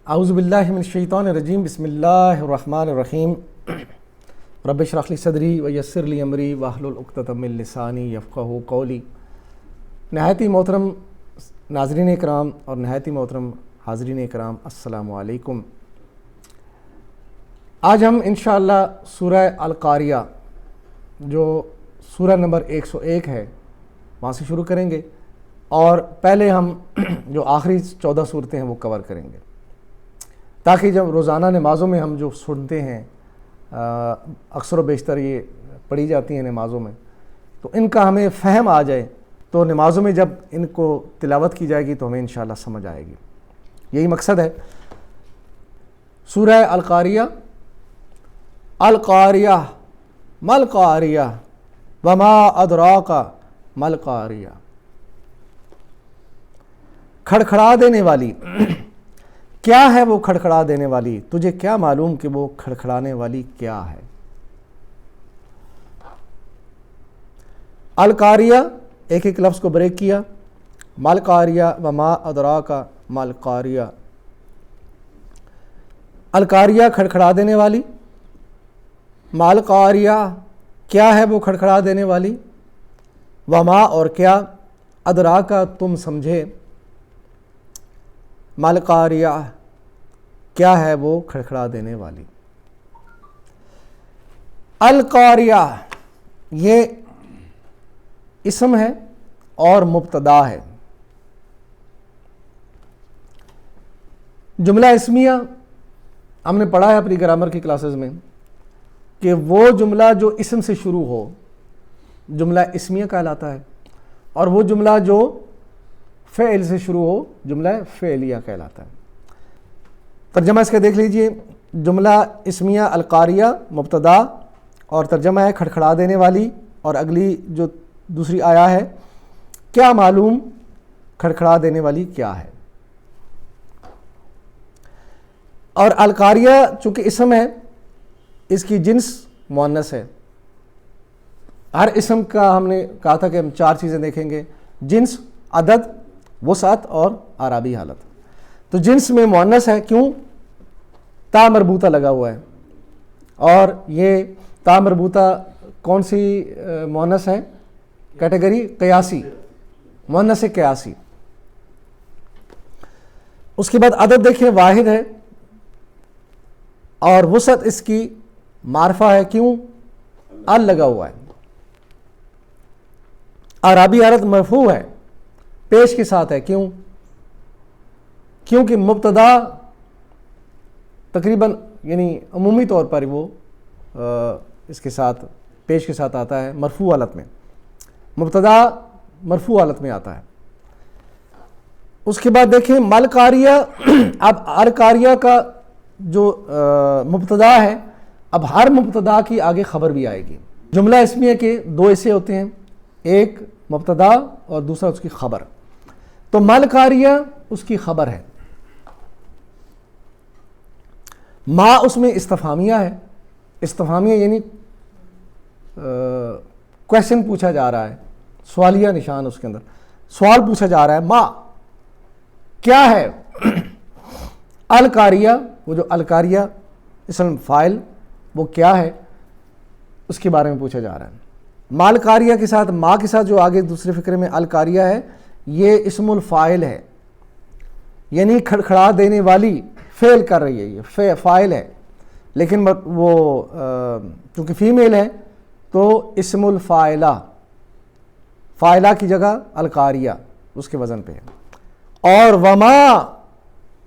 اعوذ باللہ من الشیطان الرجیم بسم اللہ الرحمن الرحیم رب اشرح لی صدری ویسر لی امری واحلل عقدۃ من لسانی یفقہوا قولی۔ نہایت ہی محترم ناظرین اکرام اور نہایت ہی محترم حاضرین اکرام، السلام علیکم۔ آج ہم انشاءاللہ سورہ القاریہ جو سورہ نمبر 101 ہے وہاں سے شروع کریں گے، اور پہلے ہم جو آخری 14 صورتیں ہیں وہ کور کریں گے، تاکہ جب روزانہ نمازوں میں ہم جو سنتے ہیں اکثر و بیشتر یہ پڑھی جاتی ہیں نمازوں میں، تو ان کا ہمیں فہم آ جائے، تو نمازوں میں جب ان کو تلاوت کی جائے گی تو ہمیں انشاءاللہ سمجھ آئے گی۔ یہی مقصد ہے۔ سورہ القاریہ، القاریہ مل قاریہ وما ادراک مل قاریہ، کھڑکھڑا دینے والی۔ کیا ہے وہ کھڑکھڑا دینے والی؟ تجھے کیا معلوم کہ وہ کھڑکھڑانے والی کیا ہے؟ القاریہ ایک ایک لفظ کو بریک کیا۔ مل قاریہ وما ادراک مل قاریہ، القاریہ کھڑکھڑا دینے والی، مل قاریہ کیا ہے وہ کھڑکھڑا دینے والی، وما اور کیا، ادراک تم سمجھے، مل قاریہ کیا ہے وہ کھڑکھڑا دینے والی۔ القاریہ یہ اسم ہے اور مبتدا ہے۔ جملہ اسمیہ ہم نے پڑھا ہے اپنی گرامر کی کلاسز میں کہ وہ جملہ جو اسم سے شروع ہو جملہ اسمیہ کہلاتا ہے، اور وہ جملہ جو فعل سے شروع ہو جملہ فعلیہ کہلاتا ہے۔ ترجمہ اس کا دیکھ لیجئے۔ جملہ اسمیہ القاریہ مبتدا، اور ترجمہ ہے کھڑکھڑا دینے والی، اور اگلی جو دوسری آیا ہے کیا معلوم کھڑکھڑا دینے والی کیا ہے۔ اور القاریہ چونکہ اسم ہے، اس کی جنس مؤنث ہے۔ ہر اسم کا ہم نے کہا تھا کہ ہم 4 چیزیں دیکھیں گے: جنس، عدد، وسعت اور اعرابی حالت۔ تو جنس میں مؤنث ہے، کیوں؟ تا مربوطہ لگا ہوا ہے، اور یہ تا مربوطہ کون سی مؤنث ہے؟ کیٹیگری قیاسی، مؤنث قیاسی۔ اس کے بعد عدد دیکھیں، واحد ہے، اور وسعت اس کی معرفہ ہے، کیوں؟ ال لگا ہوا ہے۔ اعرابی حالت مرفوع ہے، پیش کے ساتھ ہے، کیوں؟ کیونکہ مبتدا تقریباً یعنی عمومی طور پر وہ اس کے ساتھ پیش کے ساتھ آتا ہے مرفوع حالت میں، مبتدا مرفوع حالت میں آتا ہے۔ اس کے بعد دیکھیں مل قاریہ۔ اب القاریہ کا جو مبتدا ہے، اب ہر مبتدا کی آگے خبر بھی آئے گی۔ جملہ اسمیہ کے 2 حصے ہوتے ہیں، ایک مبتدا اور دوسرا اس کی خبر۔ تو مل قاریہ اس کی خبر ہے، ما اس میں استفہامیہ ہے۔ استفہامیہ یعنی کویشچن پوچھا جا رہا ہے، سوالیہ نشان، اس کے اندر سوال پوچھا جا رہا ہے۔ ما کیا ہے؟ القاریہ، وہ جو القاریہ اسم فاعل وہ کیا ہے اس کے بارے میں پوچھا جا رہا ہے۔ مال قاریہ کے ساتھ، ما کے ساتھ جو آگے دوسرے فقرے میں القاریہ ہے، یہ اسم الفاعل ہے، یعنی کھڑکھڑا دینے والی فعل کر رہی ہے، یہ فاعل ہے، لیکن وہ چونکہ فیمیل ہے تو اسم الفاعلہ، فاعلہ کی جگہ القاریہ اس کے وزن پہ ہے۔ اور وما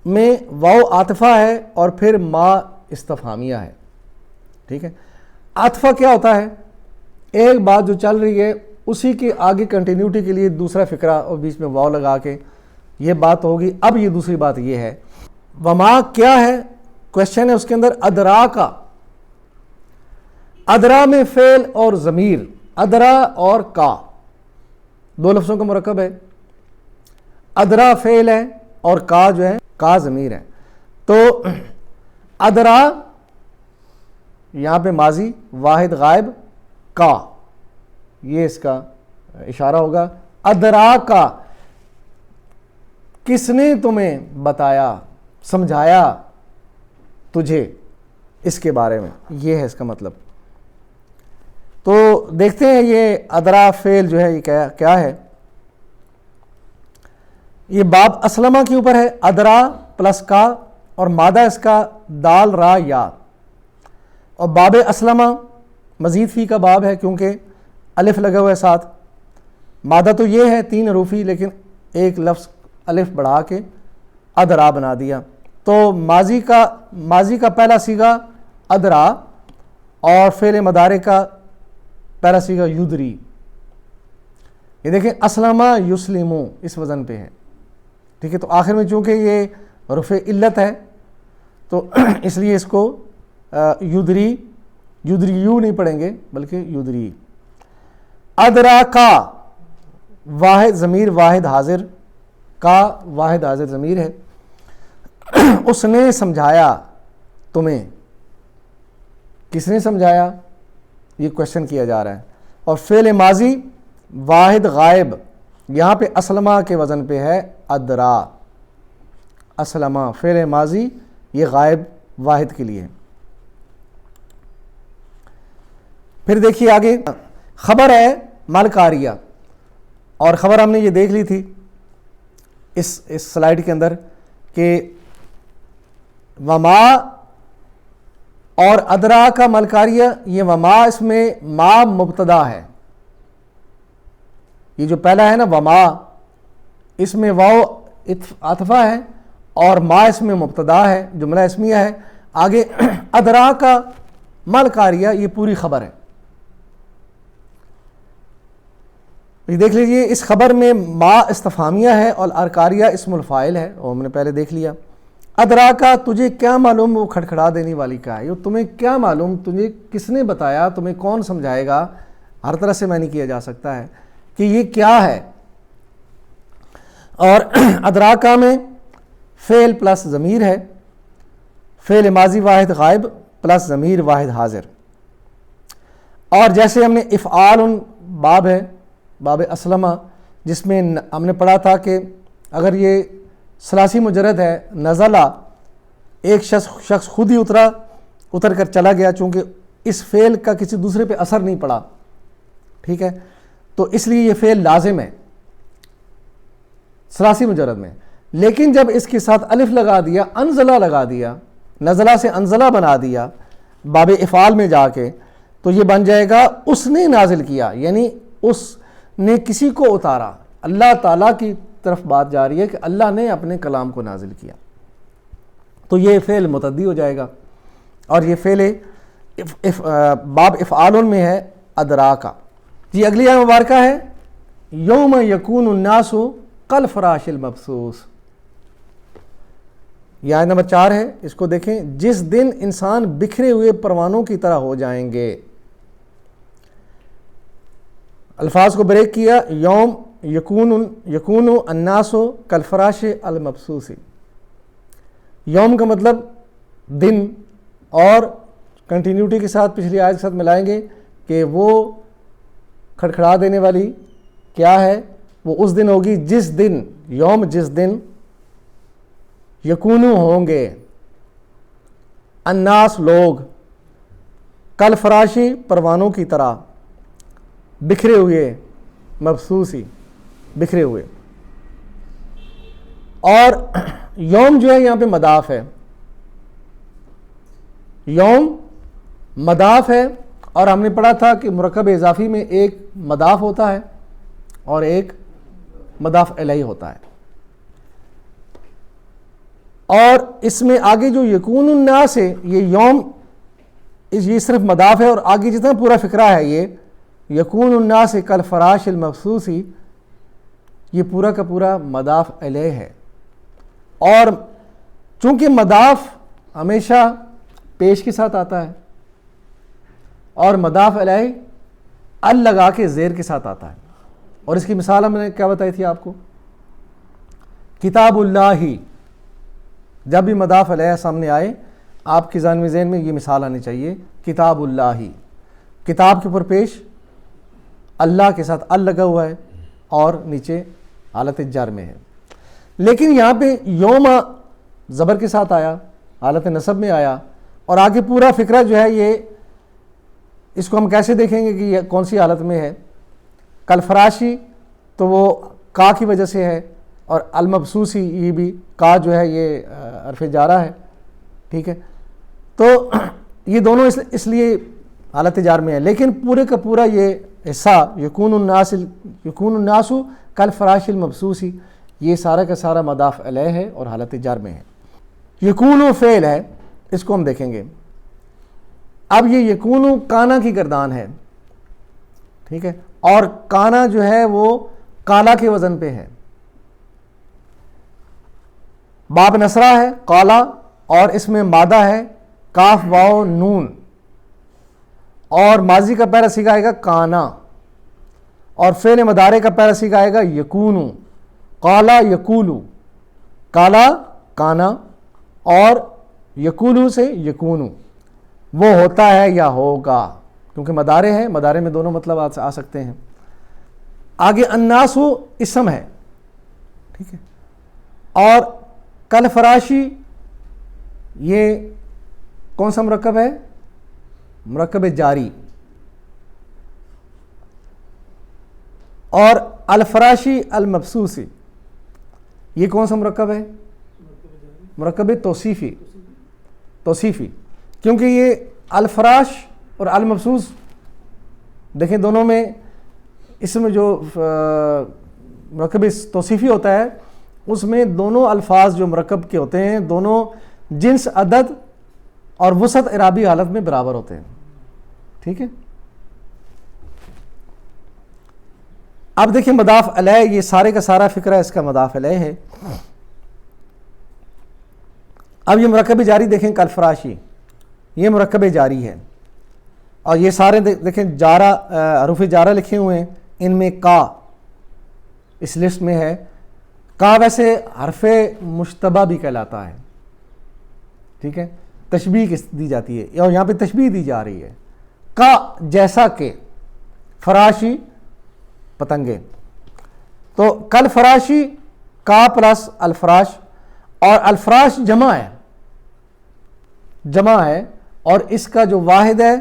میں واو عاطفہ ہے، اور پھر ما استفہامیہ ہے۔ ٹھیک ہے، عاطفہ کیا ہوتا ہے؟ ایک بات جو چل رہی ہے اسی کے آگے کنٹینیوٹی کے لیے دوسرا فقرہ اور بیچ میں واو لگا کے یہ بات ہوگی۔ اب یہ دوسری بات یہ ہے، وما کیا ہے؟ کویشچن ہے اس کے اندر۔ ادرا کا، ادرا میں فعل اور ضمیر، ادرا اور کا 2 لفظوں کا مرکب ہے۔ ادرا فعل ہے اور کا جو ہے کا ضمیر ہے۔ تو ادرا یہاں پہ ماضی واحد غائب، کا یہ اس کا اشارہ ہوگا۔ ادرا کا، کس نے تمہیں بتایا، سمجھایا تجھے اس کے بارے میں، یہ ہے اس کا مطلب۔ تو دیکھتے ہیں یہ ادرا فعل جو ہے یہ کیا ہے۔ یہ باب اسلمہ کے اوپر ہے، ادرا پلس کا، اور مادہ اس کا دال را یا، اور باب اسلمہ مزید فی کا باب ہے کیونکہ الف لگا ہوا ہے ساتھ۔ مادہ تو یہ ہے 3 حروفی، لیکن ایک لفظ الف بڑھا کے ادرا بنا دیا۔ تو ماضی کا پہلا صیغہ ادرا، اور فعل مضارع کا پہلا صیغہ یدری۔ یہ دیکھیں اسلمہ یسلمو اس وزن پہ ہے، ٹھیک ہے۔ تو آخر میں چونکہ یہ رفع علت ہے تو اس لیے اس کو یدریو نہیں پڑھیں گے بلکہ یدری۔ ادرا کا واحد ضمیر واحد حاضر، کا واحد حاضر ضمیر ہے۔ اس نے سمجھایا تمہیں، کس نے سمجھایا یہ کوشچن کیا جا رہا ہے۔ اور فعل ماضی واحد غائب، یہاں پہ اسلمہ کے وزن پہ ہے ادرا، اسلمہ فعل ماضی یہ غائب واحد کے لیے۔ پھر دیکھیے آگے خبر ہے مالکاریہ، اور خبر ہم نے یہ دیکھ لی تھی اس سلائیڈ کے اندر کہ وما اور ادرا کا مالکاریہ، یہ وما اس میں ما مبتدا ہے، یہ جو پہلا ہے نا وما، اس میں واو عاطفہ ہے اور ما اس میں مبتدا ہے، جملہ اسمیہ ہے۔ آگے ادرا کا مالکاریہ یہ پوری خبر ہے۔ یہ دیکھ لیجئے اس خبر میں ما استفہامیہ ہے اور ارکاریہ اسم الفاعل ہے، اور ہم نے پہلے دیکھ لیا۔ ادرا کا تجھے کیا معلوم، وہ کھڑکھڑا دینے والی کا ہے، یہ تمہیں کیا معلوم، تجھے کس نے بتایا، تمہیں کون سمجھائے گا، ہر طرح سے معنی کیا جا سکتا ہے کہ یہ کیا ہے۔ اور ادراکا میں فعل پلس ضمیر ہے، فعل ماضی واحد غائب پلس ضمیر واحد حاضر۔ اور جیسے ہم نے افعال باب ہے، باب اسلمہ، جس میں ہم نے پڑھا تھا کہ اگر یہ ثلاثی مجرد ہے، نزلہ ایک شخص خود ہی اتر کر چلا گیا، چونکہ اس فعل کا کسی دوسرے پہ اثر نہیں پڑا، ٹھیک ہے، تو اس لیے یہ فعل لازم ہے ثلاثی مجرد میں۔ لیکن جب اس کے ساتھ الف لگا دیا، انزلہ لگا دیا، نزلہ سے انزلہ بنا دیا باب افعال میں جا کے، تو یہ بن جائے گا اس نے نازل کیا، یعنی اس نے کسی کو اتارا، اللہ تعالیٰ کی طرف بات جا رہی ہے کہ اللہ نے اپنے کلام کو نازل کیا، تو یہ فعل متعدی ہو جائے گا۔ اور یہ فعل باب افعال میں ہے ادراکا۔ جی اگلی آیت مبارکہ ہے یوم یکون الناس کالفراش المبثوث، یہ آیت نمبر 4 ہے، اس کو دیکھیں۔ جس دن انسان بکھرے ہوئے پروانوں کی طرح ہو جائیں گے، الفاظ کو بریک کیا، یوم یکون الناس کالفراش المبثوث، یوم کا مطلب دن، اور کنٹینیوٹی کے ساتھ پچھلی آیت کے ساتھ ملائیں گے کہ وہ کھڑکھڑا دینے والی کیا ہے، وہ اس دن ہوگی جس دن، یوم جس دن، یکونو ہوں گے، الناس لوگ، کالفراشی پروانوں کی طرح، بکھرے ہوئے، مبثوثی بکھرے ہوئے۔ اور یوم جو ہے یہاں پہ مضاف ہے، یوم مضاف ہے، اور ہم نے پڑھا تھا کہ مرکب اضافی میں ایک مضاف ہوتا ہے اور ایک مضاف الیہ ہوتا ہے، اور اس میں آگے جو یکون الناس ہے، یہ یوم یہ صرف مضاف ہے، اور آگے جتنا پورا فقرہ ہے یہ یکون الناس کالفراش المبثوث، یہ پورا کا پورا مضاف الیہ ہے۔ اور چونکہ مضاف ہمیشہ پیش کے ساتھ آتا ہے اور مضاف الیہ ال لگا کے زیر کے ساتھ آتا ہے، اور اس کی مثال ہم نے کیا بتائی تھی آپ کو، کتاب اللہ، جب بھی مضاف الیہ سامنے آئے آپ کے ذہن میں یہ مثال آنی چاہیے، کتاب اللہ، کتاب کے اوپر پیش اللہ کے ساتھ ال لگا ہوا ہے اور نیچے حالت جر میں ہے۔ لیکن یہاں پہ یوم زبر کے ساتھ آیا، حالت نصب میں آیا، اور آگے پورا فقرہ جو ہے یہ اس کو ہم کیسے دیکھیں گے کہ یہ کون سی حالت میں ہے. کل فراشی تو وہ کا کی وجہ سے ہے، اور المبسوسی یہ بھی کا جو ہے یہ حرف جارہ ہے. ٹھیک ہے، تو یہ دونوں اس لیے حالت جار میں ہے، لیکن پورے کا پورا یہ حصہ یکون الناس کل فراش المبسوسی یہ سارا کا سارا مضاف الیہ ہے اور حالت جار میں ہے. یکون فعل ہے، اس کو ہم دیکھیں گے. اب یہ یکون کانا کی گردان ہے. ٹھیک ہے، اور کانا جو ہے وہ کالا کے وزن پہ ہے. باب نصرہ ہے کالا، اور اس میں مادہ ہے کاف واو نون، اور ماضی کا پہلا صیغہ آئے گا کانا، اور فعل مضارع کا پہلا صیغہ آئے گا یکونو. کالا یکولو، کالا کانا، اور یکولو سے یکونو، وہ ہوتا ہے یا ہوگا، کیونکہ مضارع ہے، مضارع میں دونوں مطلب آ سکتے ہیں. آگے الناس اسم ہے. ٹھیک ہے، اور کل فراشی یہ کون سا مرکب ہے؟ مرکب جاری. اور الفراشی المبسوسی یہ کون سا مرکب ہے؟ مرکب توصیفی، کیونکہ یہ الفراش اور المبسوس دیکھیں دونوں میں اس میں جو مرکب توصیفی ہوتا ہے اس میں دونوں الفاظ جو مرکب کے ہوتے ہیں دونوں جنس، عدد اور وسعت اعرابی حالت میں برابر ہوتے ہیں. ٹھیک ہے، اب دیکھیں مضاف الیہ، یہ سارے کا سارا فقرہ اس کا مضاف الیہ ہے. اب یہ مرکب جاری دیکھیں کل فراشی، یہ مرکب جاری ہے، اور یہ سارے دیکھیں جارہ حروف جارہ لکھے ہوئے ہیں، ان میں کا اس لسٹ میں ہے. کا ویسے حرف مشتبہ بھی کہلاتا ہے. ٹھیک ہے، تشبیہ دی جاتی ہے، اور یہاں پہ تشبیہ دی جا رہی ہے. کا جیسا کہ، فراشی پتنگے، تو کل فراشی کا پلس الفراش، اور الفراش جمع ہے، اور اس کا جو واحد ہے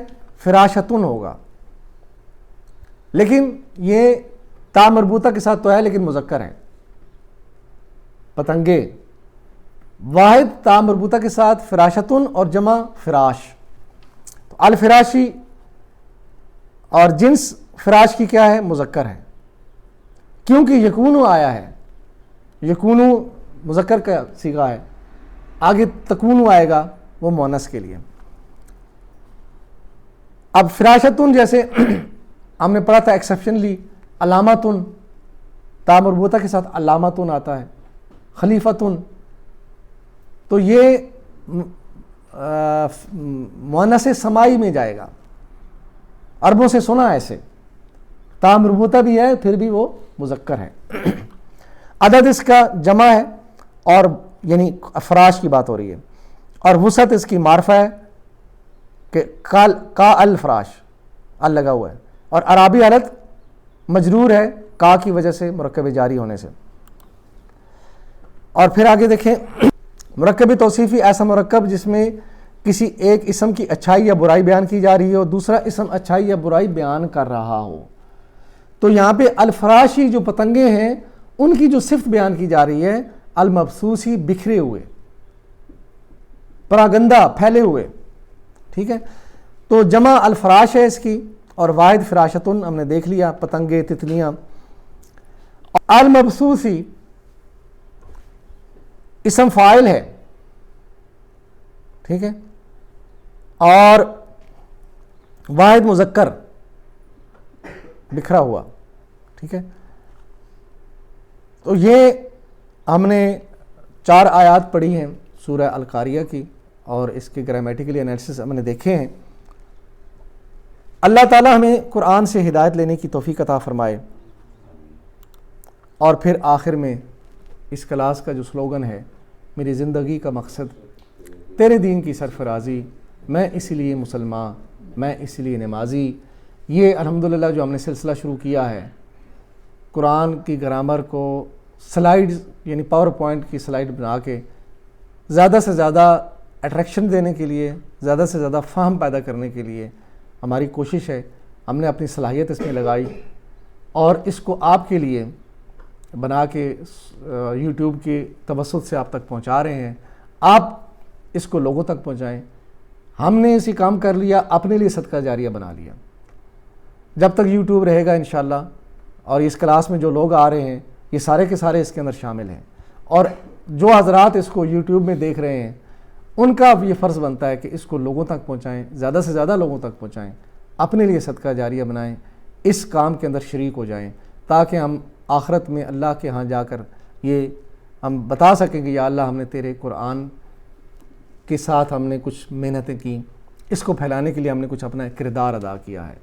فراشتن ہوگا، لیکن یہ تا مربوطہ کے ساتھ تو ہے لیکن مذکر ہے. پتنگے واحد تا مربوطہ کے ساتھ فراشتن اور جمع فراش. تو الفراشی اور جنس فراش کی کیا ہے؟ مذکر ہے، کیونکہ یکونو آیا ہے. یکونو مذکر کا صیغہ ہے، آگے تکونو آئے گا وہ مؤنث کے لیے. اب فراشتن جیسے ہم نے پڑھا تھا ایکسیپشنلی علامتن، تا مربوطہ کے ساتھ علامتن آتا ہے. خلیفتن، تو یہ مؤنث سمائی میں جائے گا، عربوں سے سنا ایسے، تا مربوطہ بھی ہے پھر بھی وہ مذکر ہے. عدد اس کا جمع ہے، اور یعنی افراش کی بات ہو رہی ہے، اور وسعت اس کی معرفہ ہے کہ کا الفراش ال لگا ہوا ہے، اور اعرابی حالت مجرور ہے کا کی وجہ سے مرکب جاری ہونے سے. اور پھر آگے دیکھیں مرکب توصیفی ایسا مرکب جس میں کسی ایک اسم کی اچھائی یا برائی بیان کی جا رہی ہے اور دوسرا اسم اچھائی یا برائی بیان کر رہا ہو. تو یہاں پہ الفراشی جو پتنگے ہیں ان کی جو صفت بیان کی جا رہی ہے المبسوسی بکھرے ہوئے، پراگندہ پھیلے ہوئے. ٹھیک ہے، تو جمع الفراش ہے اس کی، اور واحد فراشتن ہم نے دیکھ لیا، پتنگے تتلیاں. المبسوسی اسم فاعل ہے. ٹھیک ہے، اور واحد مذکر بکھرا ہوا. ٹھیک ہے، تو یہ ہم نے 4 آیات پڑھی ہیں سورہ القاریہ کی، اور اس کے گرامیٹیکلی انالیسس ہم نے دیکھے ہیں. اللہ تعالی ہمیں قرآن سے ہدایت لینے کی توفیق عطا فرمائے. اور پھر آخر میں اس کلاس کا جو سلوگن ہے، میری زندگی کا مقصد تیرے دین کی سرفرازی، میں اسی لیے مسلمان، میں اسی لیے نمازی. یہ الحمدللہ جو ہم نے سلسلہ شروع کیا ہے قرآن کی گرامر کو سلائیڈ یعنی پاور پوائنٹ کی سلائیڈ بنا کے زیادہ سے زیادہ اٹریکشن دینے کے لیے، زیادہ سے زیادہ فہم پیدا کرنے کے لیے ہماری کوشش ہے. ہم نے اپنی صلاحیت اس میں لگائی اور اس کو آپ کے لیے بنا کے یوٹیوب کے توسط سے آپ تک پہنچا رہے ہیں. آپ اس کو لوگوں تک پہنچائیں. ہم نے اسی کام کر لیا، اپنے لیے صدقہ جاریہ بنا لیا. جب تک یوٹیوب رہے گا انشاءاللہ، اور اس کلاس میں جو لوگ آ رہے ہیں یہ سارے کے سارے اس کے اندر شامل ہیں، اور جو حضرات اس کو یوٹیوب میں دیکھ رہے ہیں ان کا یہ فرض بنتا ہے کہ اس کو لوگوں تک پہنچائیں، زیادہ سے زیادہ لوگوں تک پہنچائیں، اپنے لیے صدقہ جاریہ بنائیں، اس کام کے اندر شریک ہو جائیں، تاکہ ہم آخرت میں اللہ کے ہاں جا کر یہ ہم بتا سکیں کہ یا اللہ ہم نے تیرے قرآن کے ساتھ ہم نے کچھ محنتیں کی، اس کو پھیلانے کے لیے ہم نے کچھ اپنا کردار ادا کیا ہے.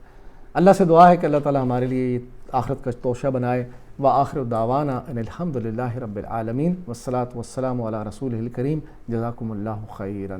اللہ سے دعا ہے کہ اللہ تعالی ہمارے لیے یہ آخرت کا توشہ بنائے. وآخر دعوانا ان الحمد للہ رب العالمین والصلاة والسلام علی رسولہ الکریم. جزاکم اللہ خیرا.